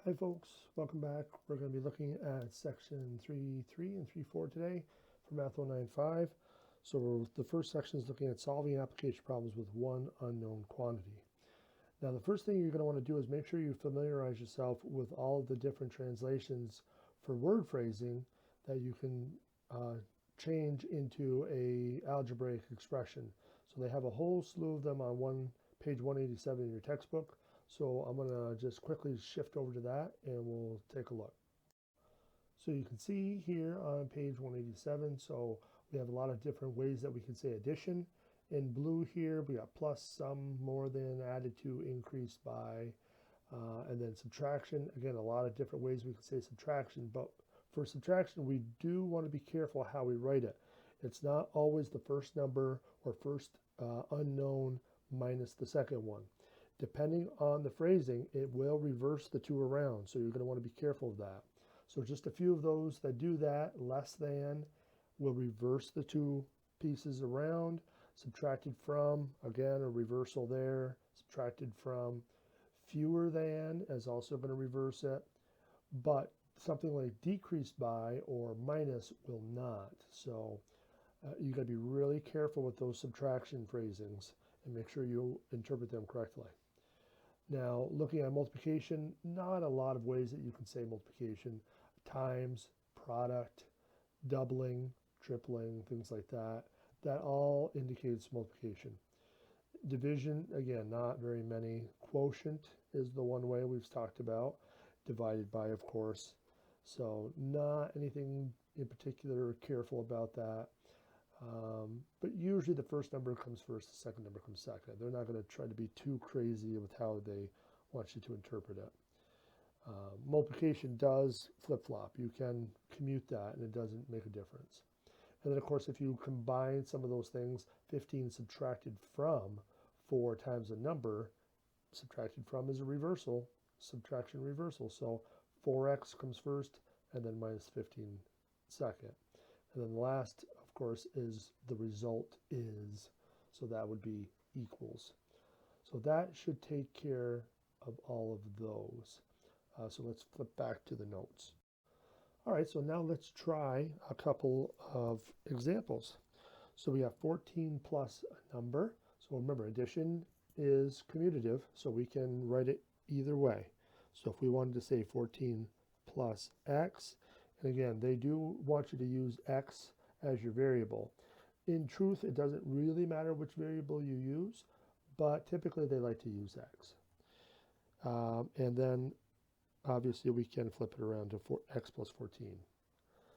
Hi folks, welcome back. We're going to be looking at section 3.3 and 3.4 today for MAT095. So the first section is looking at solving application problems with one unknown quantity. Now the first thing you're going to want to do is make sure you familiarize yourself with all of the different translations for word phrasing that you can change into a algebraic expression. So they have a whole slew of them on page 187 in your textbook. So I'm going to just quickly shift over to that and we'll take a look. So you can see here on page 187, so we have a lot of different ways that we can say addition. In blue here, we got plus, sum, more than, added to, increased by, and then subtraction. Again, a lot of different ways we can say subtraction, but for subtraction, we do want to be careful how we write it. It's not always the first number or first unknown minus the second one. Depending on the phrasing, it will reverse the two around, so you're going to want to be careful of that. So just a few of those that do that, less than, will reverse the two pieces around. Subtracted from, again, a reversal there. Subtracted from, fewer than is also going to reverse it. But something like decreased by or minus will not. So you got to be really careful with those subtraction phrasings and make sure you interpret them correctly. Now, looking at multiplication, not a lot of ways that you can say multiplication. Times, product, doubling, tripling, things like that. That all indicates multiplication. Division, again, not very many. Quotient is the one way we've talked about. Divided by, of course. So not anything in particular careful about that. But usually the first number comes first, the second number comes second. They're not going to try to be too crazy with how they want you to interpret it. Multiplication does flip-flop. You can commute that and it doesn't make a difference. And then of course if you combine some of those things, 15 subtracted from 4 times a number, subtracted from is a reversal, subtraction reversal. So 4x comes first and then minus 15 second. And then the last, of course, is the result is. So that would be equals. So that should take care of all of those. So let's flip back to the notes. All right, so now let's try a couple of examples. So we have 14 plus a number. So remember, addition is commutative, so we can write it either way. So if we wanted to say 14 plus x, and again, they do want you to use x as your variable. In truth, it doesn't really matter which variable you use, but typically they like to use x. And then obviously we can flip it around to x plus 14.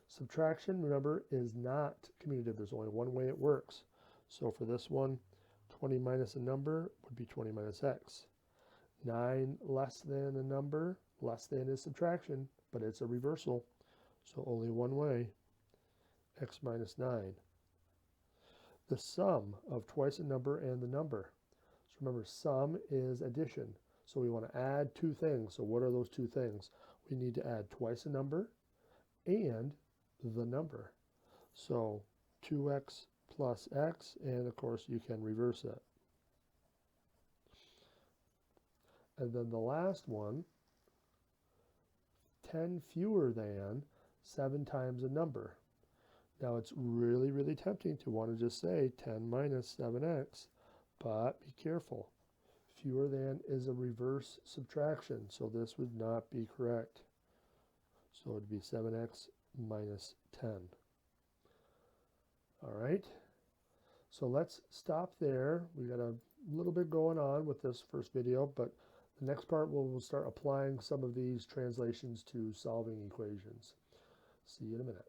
Subtraction, remember, is not commutative. There's only one way it works. So for this one, 20 minus a number would be 20 minus x. 9 less than a number, less than is subtraction, but it's a reversal. So only one way, x minus 9. The sum of twice a number and the number. So remember, sum is addition. So we want to add two things. So what are those two things? We need to add twice a number and the number. So 2x plus x, and of course you can reverse it. And then the last one, 10 fewer than 7 times a number. Now it's really, really tempting to want to just say 10 minus 7x, but be careful. Fewer than is a reverse subtraction, so this would not be correct. So it would be 7x minus 10. All right, so let's stop there. We got a little bit going on with this first video, but the next part we'll start applying some of these translations to solving equations. See you in a minute.